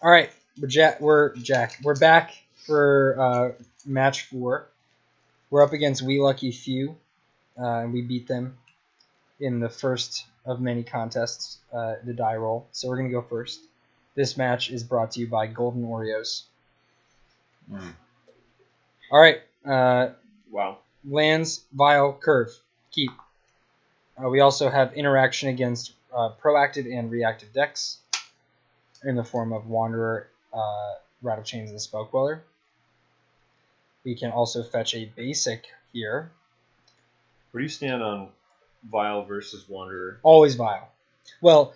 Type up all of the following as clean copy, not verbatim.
All right, we're back for match 4. We're up against We Lucky Few, and we beat them in the first of many contests, the die roll. So we're gonna go first. This match is brought to you by Golden Oreos. All right. Wow. Lands, Vial, Curve, Keep. We also have interaction against proactive and reactive decks in the form of Wanderer, Rattle Chains, and Spell Queller. We can also fetch a basic here. Where do you stand on Vial versus Wanderer? Always Vial. Well,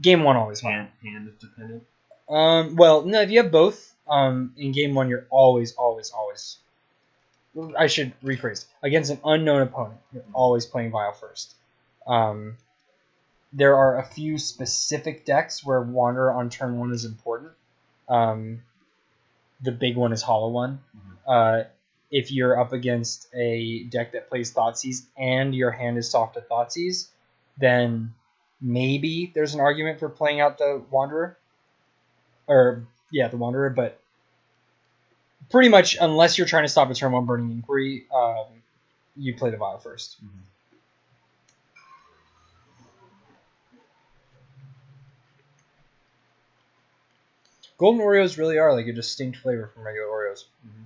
game 1 always Vial. Hand dependent? Well, no, if you have both, in game 1 you're always. I should rephrase. Against an unknown opponent, you're always playing Vial first. There are a few specific decks where Wanderer on turn 1 is important. The big one is Hollow One. Mm-hmm. If you're up against a deck that plays Thoughtseize and your hand is soft to Thoughtseize, then maybe there's an argument for playing out the Wanderer. The Wanderer, but pretty much unless you're trying to stop a turn 1 Burning Inquiry, you play the Vial first. Mm-hmm. Golden Oreos really are like a distinct flavor from regular Oreos. Mm-hmm.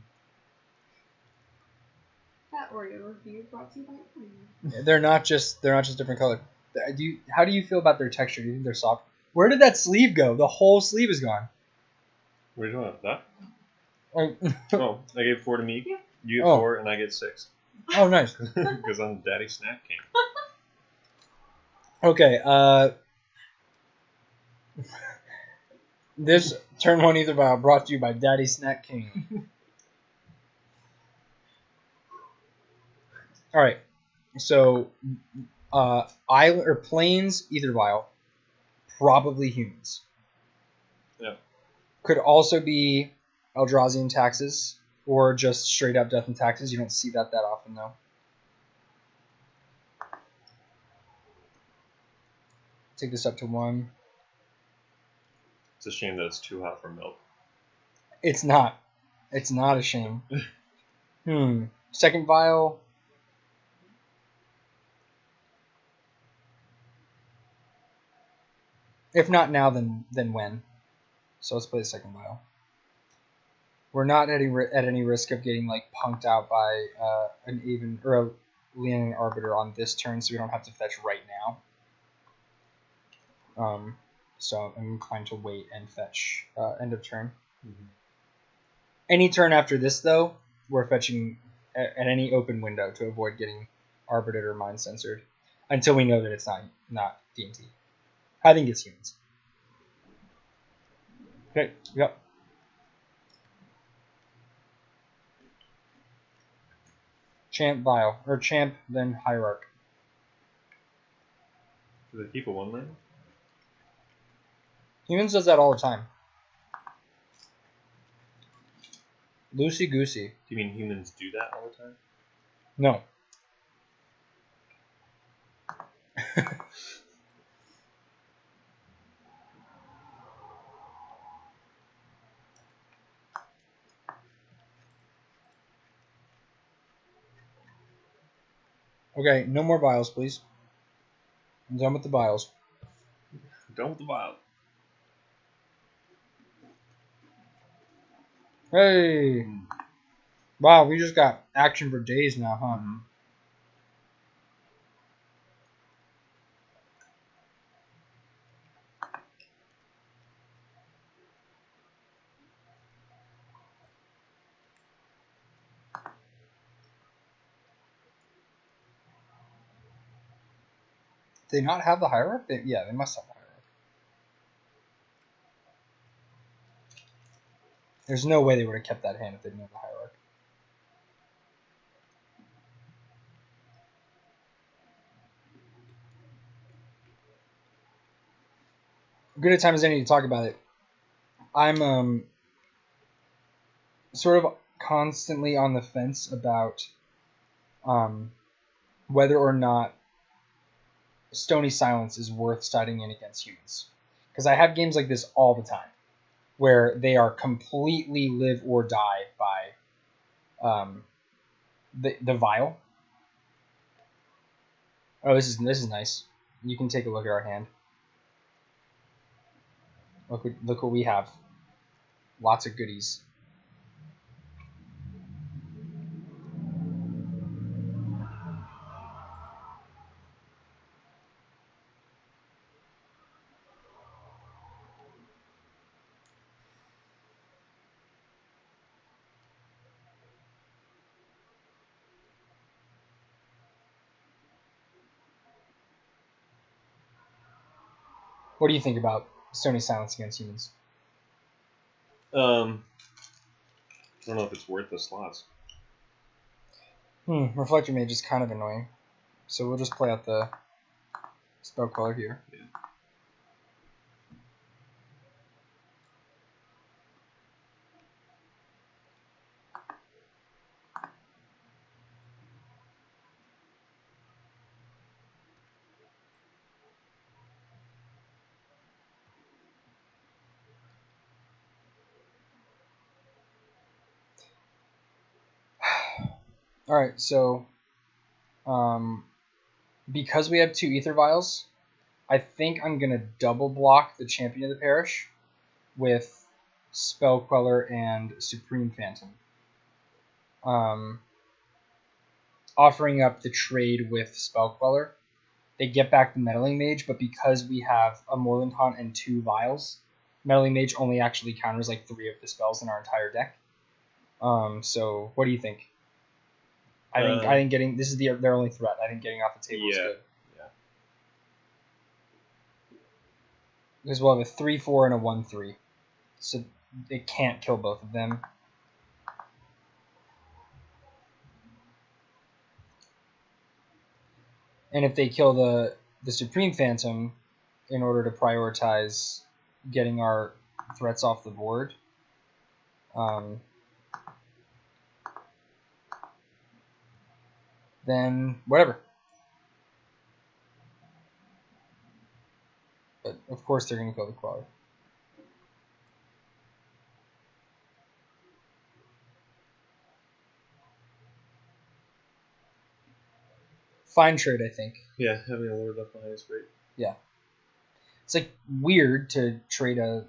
That Oreo review brought to you by Oreo. They're not just different color. How do you feel about their texture? Do you think they're soft? Where did that sleeve go? The whole sleeve is gone. What are you talking about? Oh, Oh, I gave 4 to me. Yeah. You get 4, and I get 6. oh, nice. Because I'm Daddy Snack King. Okay. This turn 1 Ether Vial brought to you by Daddy Snack King. All right. So, island or plains Ether Vial, probably humans. Yeah. Could also be Eldrazian taxes or just straight up Death and Taxes. You don't see that often though. Take this up to 1. It's a shame that it's too hot for milk. It's not. It's not a shame. Second Vial. If not now, then when? So let's play the second Vial. We're not at any risk of getting like punked out by an even or a Leonin Arbiter on this turn, so we don't have to fetch right now. So I'm inclined to wait and fetch end of turn. Mm-hmm. Any turn after this, though, we're fetching at any open window to avoid getting Arbited or Mind Censored until we know that it's not D&T. I think it's humans. Okay, yep. Champ Vial, or Champ, then Hierarch. Do they keep a 1 land? Humans does that all the time. Loosey goosey. Do you mean humans do that all the time? No. Okay, no more vials, please. I'm done with the vials. Done with the Vial. Hey! Wow, we just got action for days now, huh? Mm-hmm. Do they not have the Hierarch? Yeah, they must have the Hierarch. There's no way they would have kept that hand if they didn't have the Hierarch. Good a time as any to talk about it. I'm sort of constantly on the fence about whether or not Stony Silence is worth siding in against humans. Because I have games like this all the time. where they are completely live or die by the vial. Oh, this is nice. You can take a look at our hand. Look what we have. Lots of goodies. What do you think about Stony Silence against humans? I don't know if it's worth the slots. Reflector Mage is kind of annoying. So we'll just play out the spell color here. Yeah. Alright, so because we have 2 Ether Vials, I think I'm going to double block the Champion of the Parish with Spell Queller and Supreme Phantom. Offering up the trade with Spell Queller. They get back the Meddling Mage, but because we have a Moorland Haunt and 2 Vials, Meddling Mage only actually counters like 3 of the spells in our entire deck. So what do you think? I think getting this is their only threat. I think getting off the table is good. Yeah. Because we'll have a 3/4 and a 1/3, so it can't kill both of them. And if they kill the Supreme Phantom, in order to prioritize getting our threats off the board, then whatever. But of course they're going to kill the Queller. Fine trade, I think. Yeah, having a Lord left behind is great. Yeah. It's like weird to trade a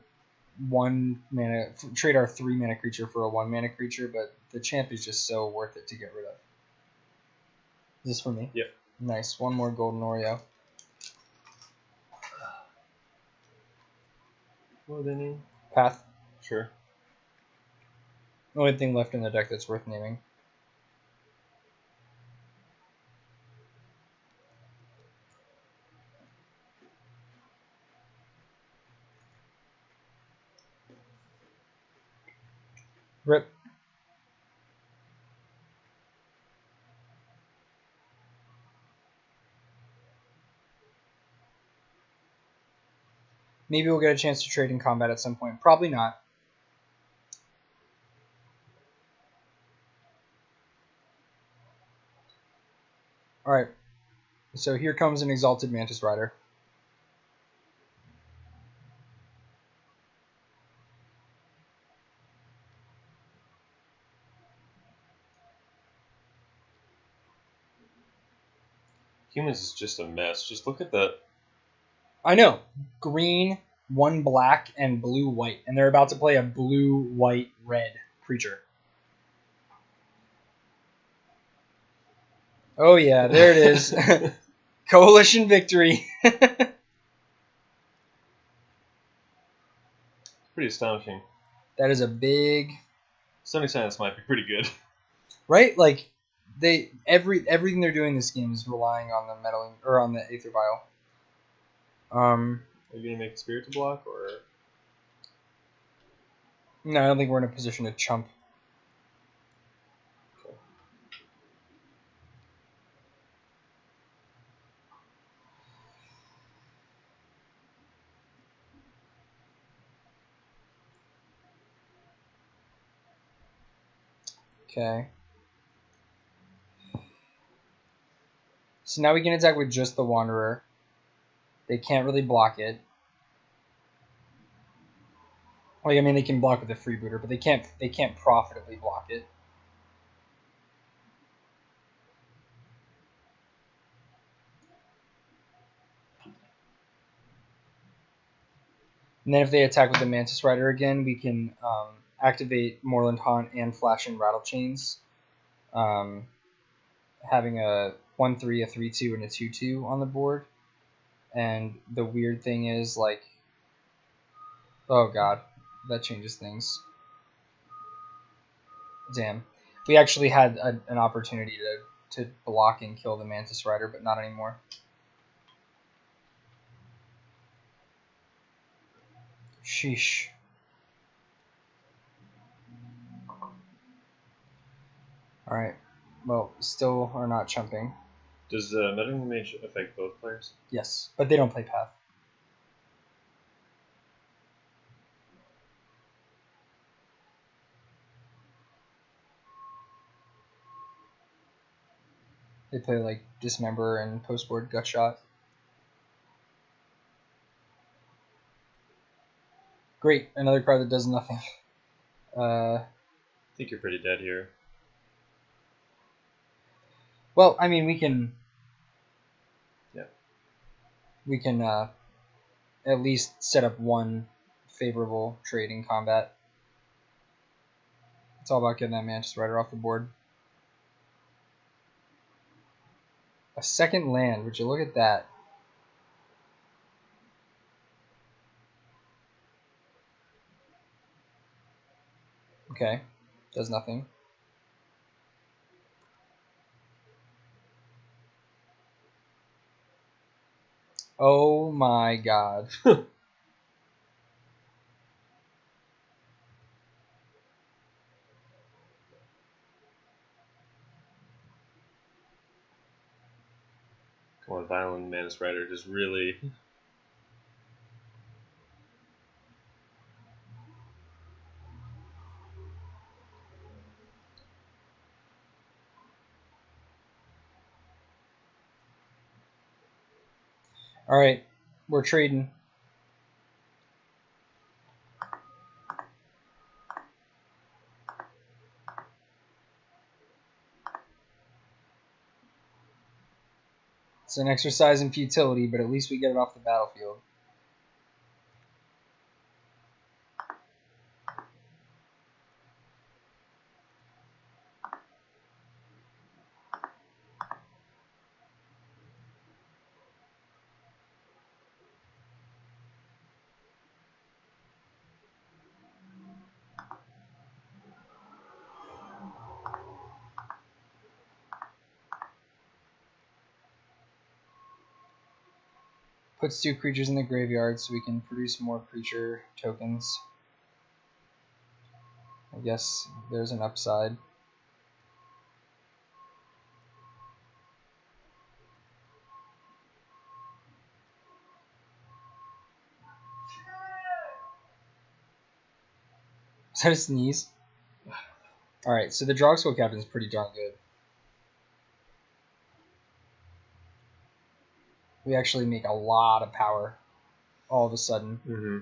1 mana, trade our 3 mana creature for a 1 mana creature, but the champ is just so worth it to get rid of. Is this for me? Yep. Nice. One more Golden Oreo. What do they name? Path. Sure. Only thing left in the deck that's worth naming. Rip. Maybe we'll get a chance to trade in combat at some point. Probably not. Alright. So here comes an Exalted Mantis Rider. Humans is just a mess. Just look at that. I know. Green, 1 black, and blue white. And they're about to play a blue, white, red creature. Oh yeah, there it is. Coalition victory. Pretty astonishing. That is a big... Stony Silence might be pretty good. Right? Like, everything they're doing in this game is relying on the meddling, or on the Aether Vial. Are you going to make a Spirit to block, or...? No, I don't think we're in a position to chump. Okay. So now we can attack with just the Wanderer. They can't really block it. Like, I mean, they can block with a freebooter, but they can't profitably block it. And then if they attack with the Mantis Rider again, we can activate Moorland Haunt and Flash and Rattle Chains, having a 1/3, a 3/2, and a 2/2 on the board. And the weird thing is, like, oh god, that changes things. Damn. We actually had an opportunity to block and kill the Mantis Rider, but not anymore. Sheesh. Alright. Well, still are not chumping. Does Meddling Mage affect both players? Yes, but they don't play Path. They play, like, Dismember and Postboard Gutshot. Great, another card that does nothing. I think you're pretty dead here. Well, I mean, we can... Yeah. We can at least set up one favorable trade in combat. It's all about getting that Mantis Rider off the board. A second land, would you look at that? Okay, does nothing. Oh my god. Come on, Violent Mantis Rider just really... Alright, we're trading. It's an exercise in futility, but at least we get it off the battlefield. Puts 2 creatures in the graveyard so we can produce more creature tokens. I guess there's an upside. Is that a sneeze? Alright, so the Drogskull Captain is pretty darn good. We actually make a lot of power all of a sudden. Mm-hmm.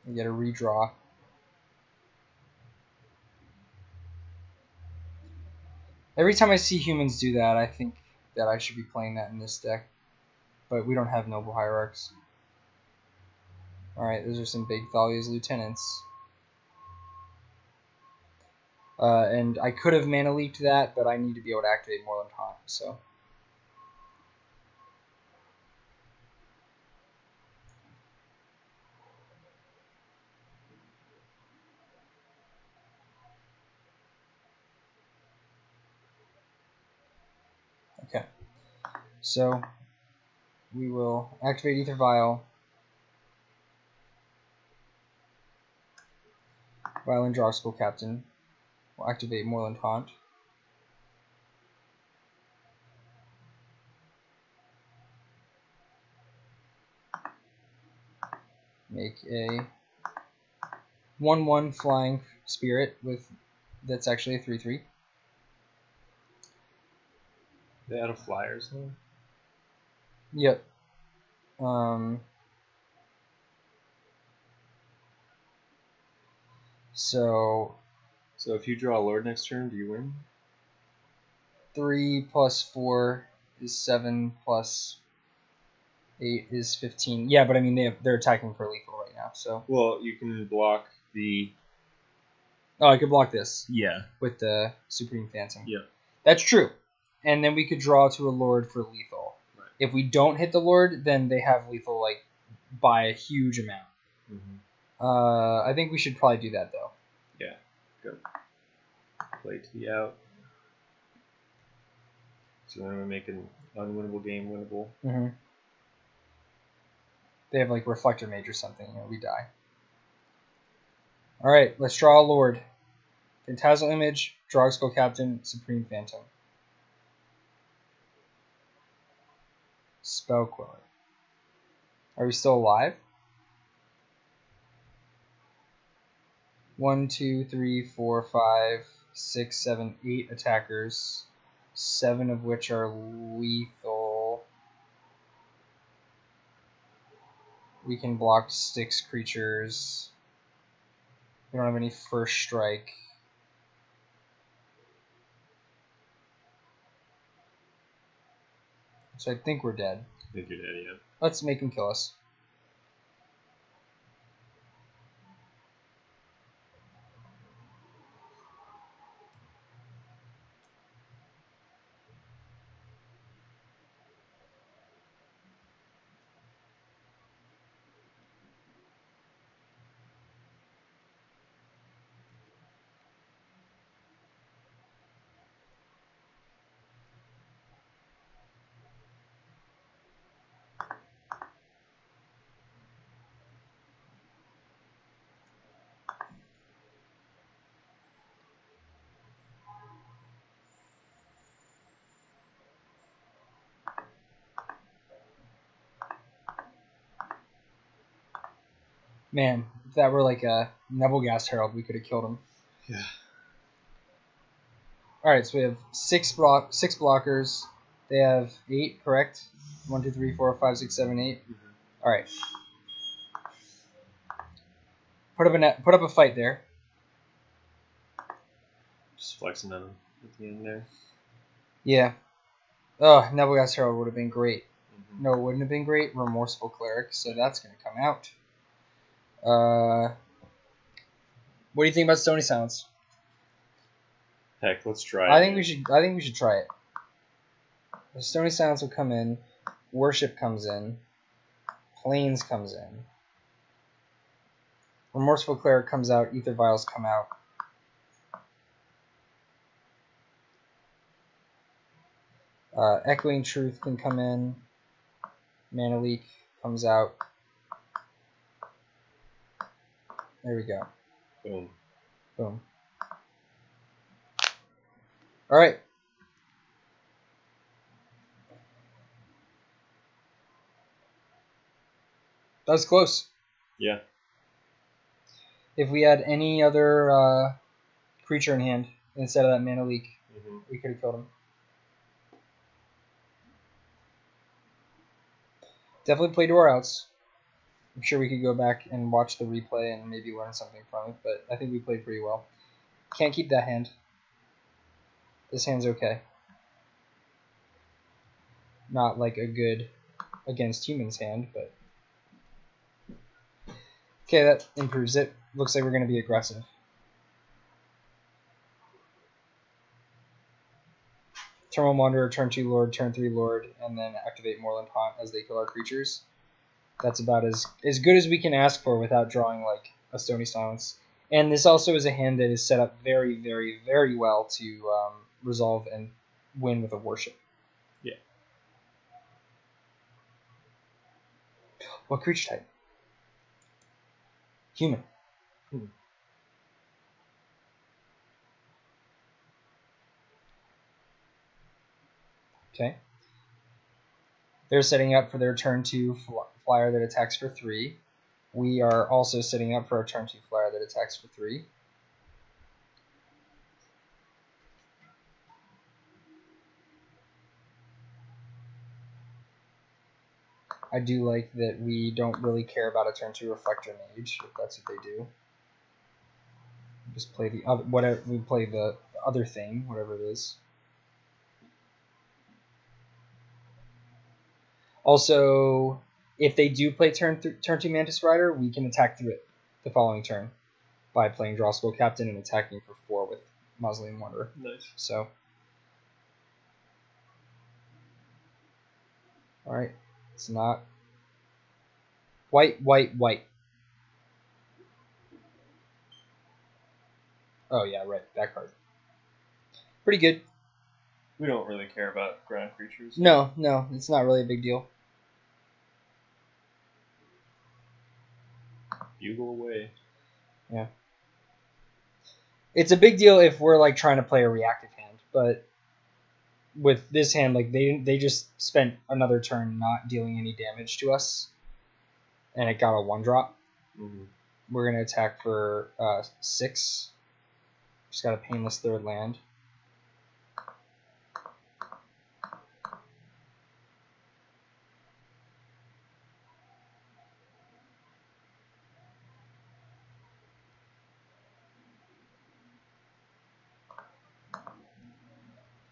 We get a redraw. Every time I see humans do that, I think that I should be playing that in this deck. But we don't have Noble Hierarchs. Alright, those are some big Thalia's Lieutenants. And I could have mana leaked that, but I need to be able to activate Moorland Haunt, so. Okay. So, we will activate Ether Vial. Violent Drogskull Captain. We'll activate Moorland Haunt. Make a 1/1 flying spirit with that's actually a 3/3. They out of flyers now? Yep. So if you draw a Lord next turn, do you win? 3 plus 4 is 7 plus 8 is 15. Yeah, but I mean they're attacking for lethal right now. So Well, you can block the. oh, I could block this. Yeah. With the Supreme Phantom. Yeah. That's true. And then we could draw to a Lord for lethal. Right. If we don't hit the Lord, then they have lethal like by a huge amount. Mm-hmm. I think we should probably do that though. Yeah. Go. Play T out. So then we make an unwinnable game winnable. Mm-hmm. They have like Reflector Mage or something, we die. Alright, let's draw a Lord. Phantasmal Image, Drogsko Captain, Supreme Phantom. Spell Queller. Are we still alive? 1, 2, 3, 4, 5, 6, 7, 8 attackers. 7 of which are lethal. We can block 6 creatures. We don't have any first strike. So I think we're dead. I think you're dead, yeah. Let's make him kill us. Man, if that were like a Nebelgast Herald, we could have killed him. Yeah. Alright, so we have 6 blockers. They have 8, correct? 1, 2, 3, 4, 5, 6, 7, 8. Mm-hmm. Alright. Put up a fight there. Just flexing on him at the end there. Yeah. Oh, Nebelgast Herald would have been great. Mm-hmm. No, it wouldn't have been great. Remorseful Cleric, so that's going to come out. What do you think about Stony Silence? Heck, let's try it. I think we should try it. The Stony Silence will come in. Worship comes in. Plains comes in. Remorseful Cleric comes out. Ether Vials come out. Echoing Truth can come in. Mana Leak comes out. There we go. Boom. Boom. Alright. That was close. Yeah. If we had any other creature in hand instead of that Mana Leak, Mm-hmm. we could have killed him. Definitely play to our outs. I'm sure we could go back and watch the replay and maybe learn something from it, but I think we played pretty well. Can't keep that hand. This hand's okay. Not like a good against humans hand, but... Okay, that improves it. Looks like we're going to be aggressive. Turn 1 Wanderer, turn 2 Lord, turn 3 Lord, and then activate Moorland Haunt as they kill our creatures. That's about as good as we can ask for without drawing like a Stony Silence. And this also is a hand that is set up very, very, very well to resolve and win with a Worship. Yeah. What creature type? Human. Okay. They're setting up for their turn 2 flyer that attacks for 3. We are also setting up for our turn 2 flyer that attacks for 3. I do like that we don't really care about a turn 2 Reflector Mage, if that's what they do. Just play the other, whatever, we play the other thing, whatever it is. Also, if they do play turn 2 Mantis Rider, we can attack through it the following turn by playing Draw School Captain and attacking for 4 with Mausoleum Wanderer. Nice. So, alright, it's not white, white, white. Oh yeah, right, that card. Pretty good. We don't really care about ground creatures. No, it's not really a big deal. Bugle away. Yeah. It's a big deal if we're like trying to play a reactive hand, but with this hand, like they just spent another turn not dealing any damage to us, and it got a 1-drop. Mm-hmm. We're gonna attack for 6. Just got a painless 3rd land.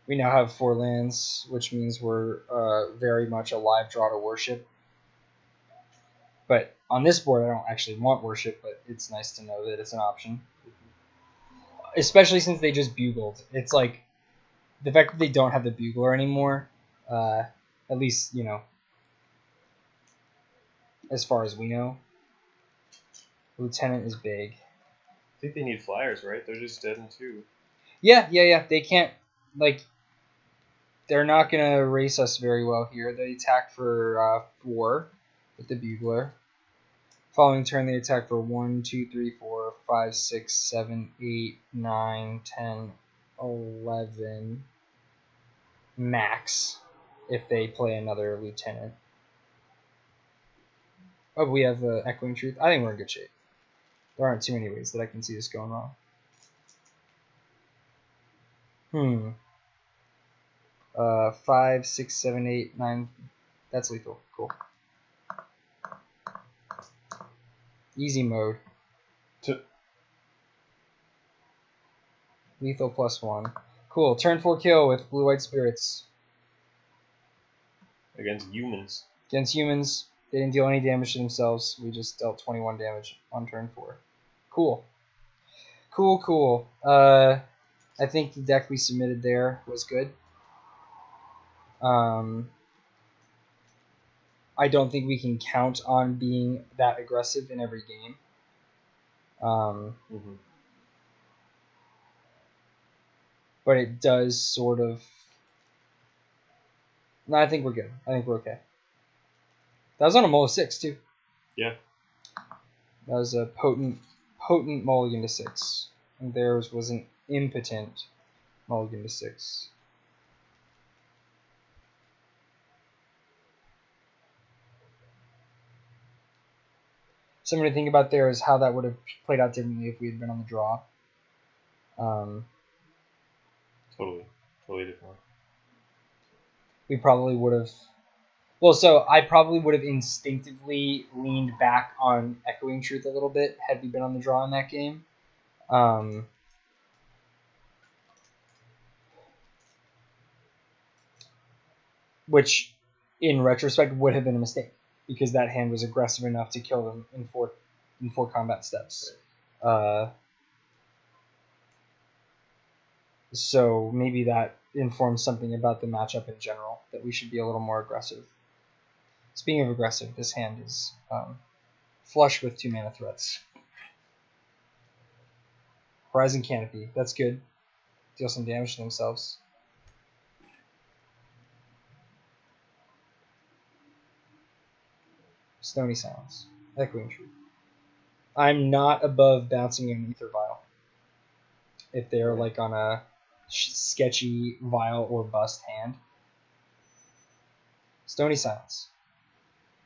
We now have 4 lands, which means we're very much a live draw to worship. But on this board, I don't actually want worship, but it's nice to know that it's an option. Especially since they just bugled. It's like, the fact that they don't have the bugler anymore, at least, you know, as far as we know. Lieutenant is big. I think they need flyers, right? They're just dead in 2. Yeah. They can't, like, they're not going to race us very well here. They attack for 4 with the bugler. Following turn, they attack for 1, 2, 3, 4, 5, 6, 7, 8, 9, 10, 11 max if they play another lieutenant. Oh, we have Echoing Truth. I think we're in good shape. There aren't too many ways that I can see this going wrong. 5, 6, 7, 8, 9. That's lethal. Cool. Easy mode. Lethal +1. Cool. Turn 4 kill with Blue-White Spirits. Against humans. Against humans. They didn't deal any damage to themselves. We just dealt 21 damage on turn 4. Cool. Cool. I think the deck we submitted there was good. I don't think we can count on being that aggressive in every game. But it does sort of... No, I think we're good. I think we're okay. That was on a mull of 6, too. Yeah. That was a potent mulligan to 6. And theirs was an impotent mulligan to 6. Something to think about there is how that would have played out differently if we had been on the draw. Totally different. We probably would have... Well, so I probably would have instinctively leaned back on Echoing Truth a little bit had we been on the draw in that game. Which, in retrospect, would have been a mistake because that hand was aggressive enough to kill them in four combat steps. So maybe that informs something about the matchup in general, that we should be a little more aggressive. Speaking of aggressive, this hand is flush with 2 mana threats. Horizon Canopy, that's good. Deal some damage to themselves. Stony Silence. Echoing Truth. I'm not above bouncing an Ether Vial. If they're like on a sketchy Vial or Bust hand. Stony Silence.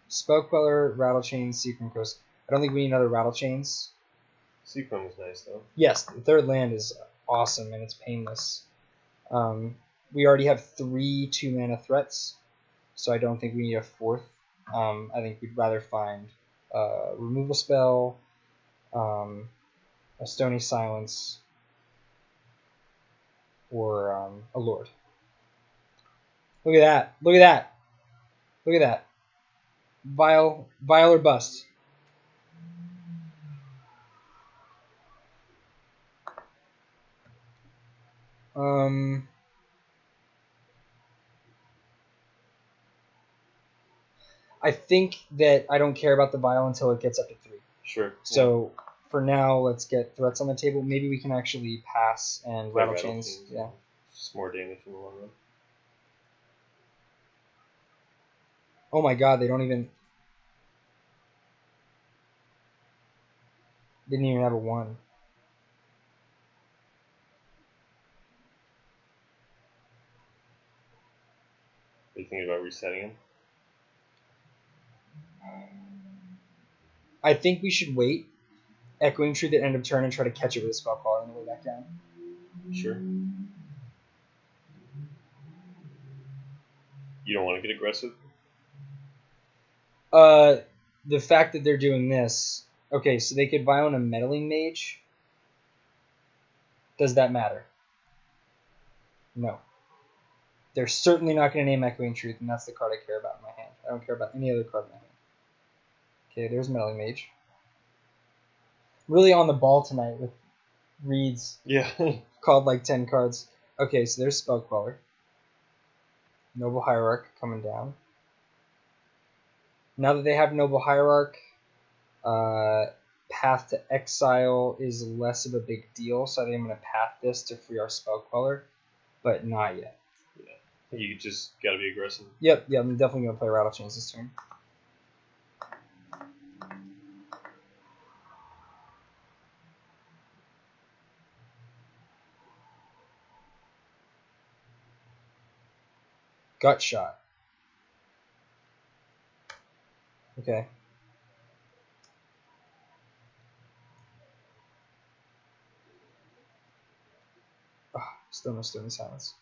Spell Queller, Rattle Chains, Seacrum Coast. I don't think we need another Rattle Chains. Seacrum is nice, though. Yes, the 3rd land is awesome and it's painless. We already have 3 2-mana threats, so I don't think we need a 4th I think we'd rather find a removal spell, a Stony Silence, or a Lord. Look at that! Look at that! Look at that! Vile or bust. I think that I don't care about the Vile until it gets up to 3. Sure. So for now, let's get threats on the table. Maybe we can actually pass and rattle chains. Yeah. Just more damage in the long run. Oh my god, they didn't even have a 1. Are you thinking about resetting him? I think we should wait, Echoing Truth at end of turn, and try to catch it with a spell caller on the way back down. Sure. You don't want to get aggressive? The fact that they're doing this... Okay, so they could Violent a Meddling Mage. Does that matter? No. They're certainly not going to name Echoing Truth, and that's the card I care about in my hand. I don't care about any other card in my hand. Okay, there's Meddling Mage. Really on the ball tonight with reads. Yeah. Called like 10 cards. Okay, so there's Spellcaller. Noble Hierarch coming down. Now that they have Noble Hierarch, Path to Exile is less of a big deal, so I think I'm going to path this to free our Spellcaller, but not yet. Yeah, you just got to be aggressive. Yep, I'm definitely going to play Rattle Chains this turn. Gut Shot. Okay. Oh, still no Stony Silence.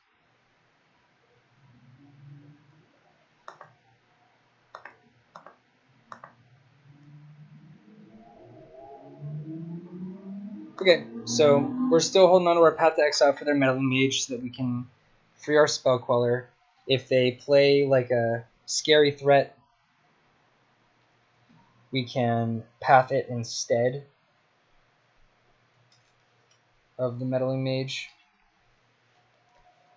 Okay, so we're still holding on to our Path to Exile for their Meddling Mage so that we can free our Spellcaller. If they play like a scary threat, we can path it instead of the Meddling Mage.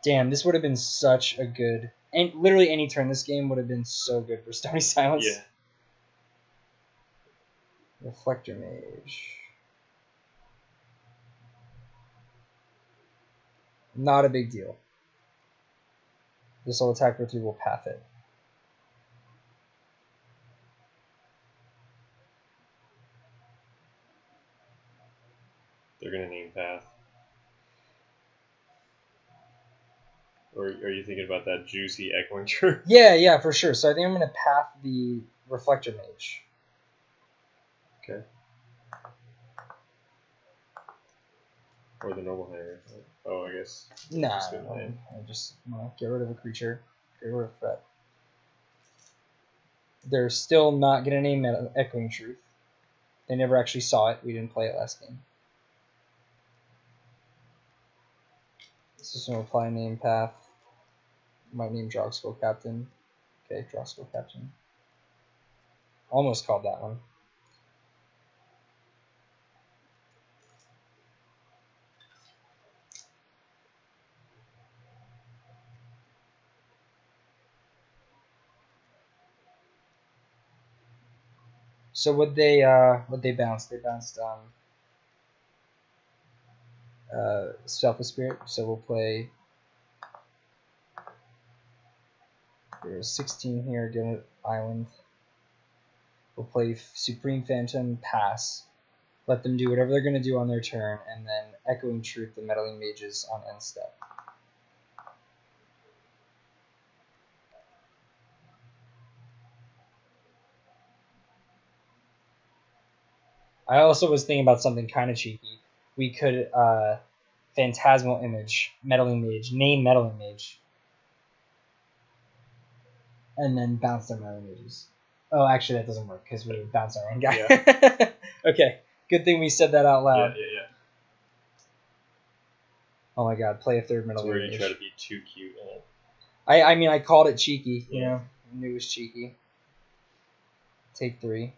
Damn, this would have been such a good... And literally any turn this game would have been so good for Stony Silence. Yeah. Reflector Mage. Not a big deal. This will attack for 3, will path it. They're going to name path. Or are you thinking about that juicy Echoing Truth? Yeah, for sure. So I think I'm going to path the Reflector Mage. Okay. Or the Noble Hunter. Oh, I guess. Nah, I just want to get rid of a creature. Get rid of a threat. They're still not going to name Echoing Truth. They never actually saw it. We didn't play it last game. This is going to apply name path. Might name Drogskull Captain. Okay, Drogskull Captain. Almost called that one. So would they bounce? They bounced Selfless Spirit. So we'll play. There's 16 here. Get an island. We'll play Supreme Phantom, pass. Let them do whatever they're going to do on their turn, and then Echoing Truth, the Meddling Mages on end step. I also was thinking about something kind of cheeky. We could Phantasmal Image, Meddling Mage, name Meddling Mage, and then bounce their Meddling Mages. Oh, actually, that doesn't work because we bounce our own guy. Yeah. Okay, good thing we said that out loud. Yeah. Oh my god, play a third middle. It's where lane you mage. try to be too cute in it. I mean, I called it cheeky. You Yeah. know, I knew it was cheeky. Take 3.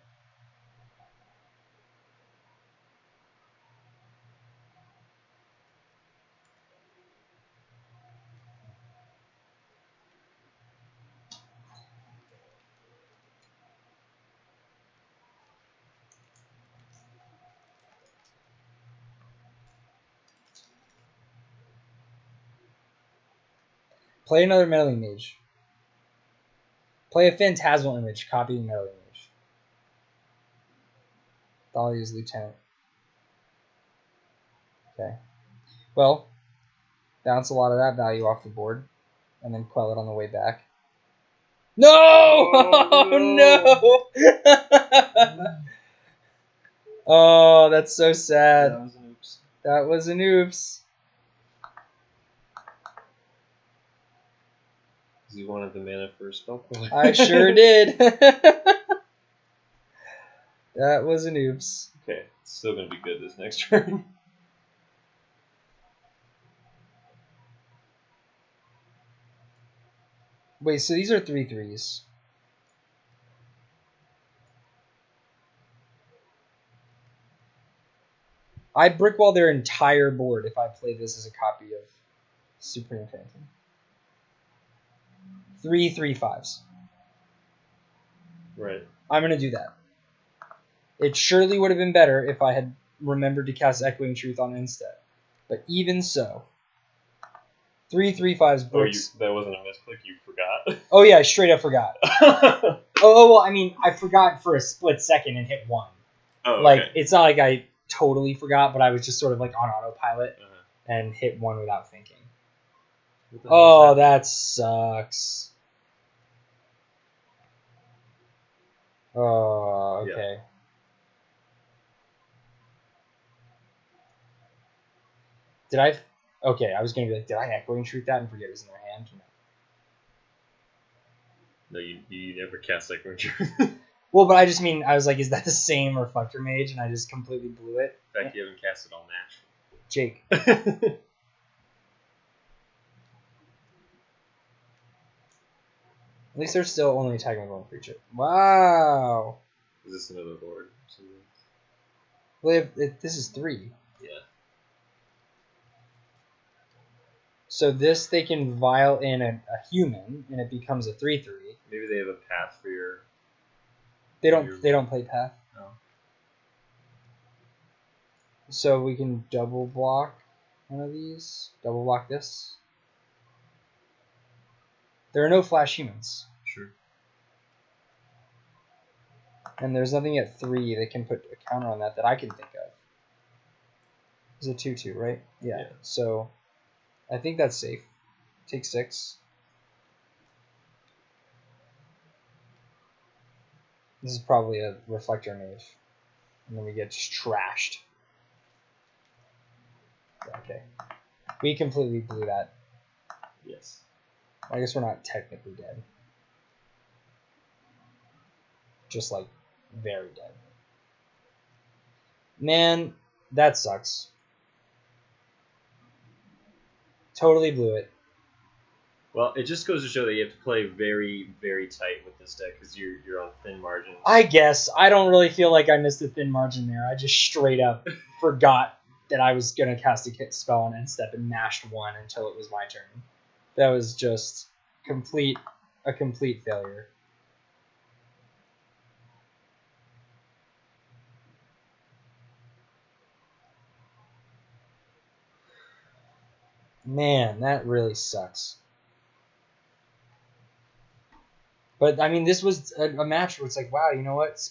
Play another meddling mage. Play a phantasmal image. Copy the meddling mage. Thalia's lieutenant. Okay. Well, bounce a lot of that value off the board, and then quell it on the way back. No! Oh, no! Oh, that's so sad. That was an oops. That was an oops. Because you wanted the mana for a spell queller. I sure did. That was an oops. Okay, it's still going to be good this next turn. Wait, so these are 3/3s. I brickwall their entire board if I play this as a copy of Supreme Phantom. 3 3/5s. Right. I'm going to do that. It surely would have been better if I had remembered to cast Echoing Truth on instead. But even so, 3 3/5s bricks. That wasn't a misclick, you forgot. Oh yeah, I straight up forgot. Oh well, I mean, I forgot for a split second and hit 1. Oh, Like, okay. it's not like I totally forgot, but I was just sort of like on autopilot and hit 1 without thinking. Oh, that sucks. Oh, okay. Yeah. Did I? Okay, I was gonna be like, did I Echoing Truth that and forget it was in their hand? No, you never cast Echoing Truth. Well, but I just mean, I was like, is that the same Reflector Mage? And I just completely blew it. In fact, you haven't cast it all match. Jake. At least they're still only attacking with 1 creature. Wow. Is this another board? Well, this is 3. Yeah. So this, they can vial in a human, and it becomes a 3/3. Maybe they have a path for your... They don't play path. No. So we can double block one of these. Double block this. There are no flash humans. Sure. And there's nothing at 3 that can put a counter on that I can think of. It's a 2/2, right? Yeah. So I think that's safe. Take 6. This is probably a Reflector Mage. And then we get just trashed. Okay. We completely blew that. Yes. I guess we're not technically dead. Just like very dead. Man, that sucks. Totally blew it. Well, it just goes to show that you have to play very, very tight with this deck because you're on thin margins. I guess. I don't really feel like I missed a thin margin there. I just straight up forgot that I was going to cast a spell on end step and mashed 1 until it was my turn. That was just a complete failure. Man, that really sucks. But, I mean, this was a match where it's like, wow, you know what?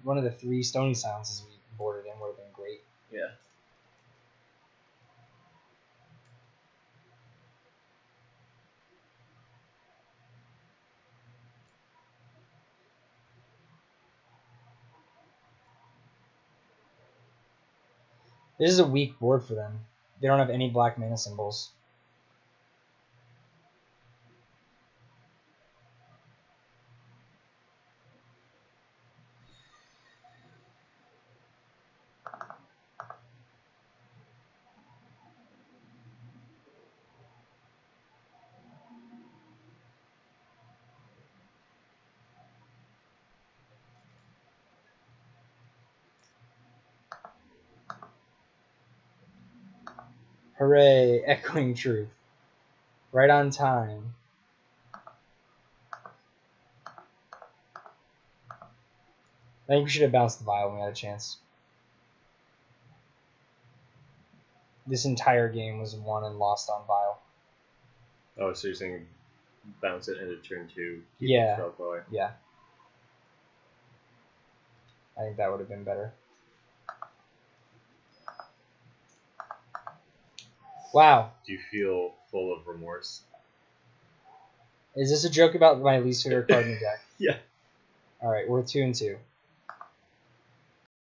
One of the 3 Stony Silences we boarded in would have been great. Yeah. This is a weak board for them. They don't have any black mana symbols. Hooray! Echoing truth. Right on time. I think we should have bounced the vial when we had a chance. This entire game was won and lost on vial. Oh, so you're saying bounce it into turn 2? Yeah. Yeah. I think that would have been better. Wow. Do you feel full of remorse? Is this a joke about my least favorite card in the deck? Yeah. Alright, we're 2-2.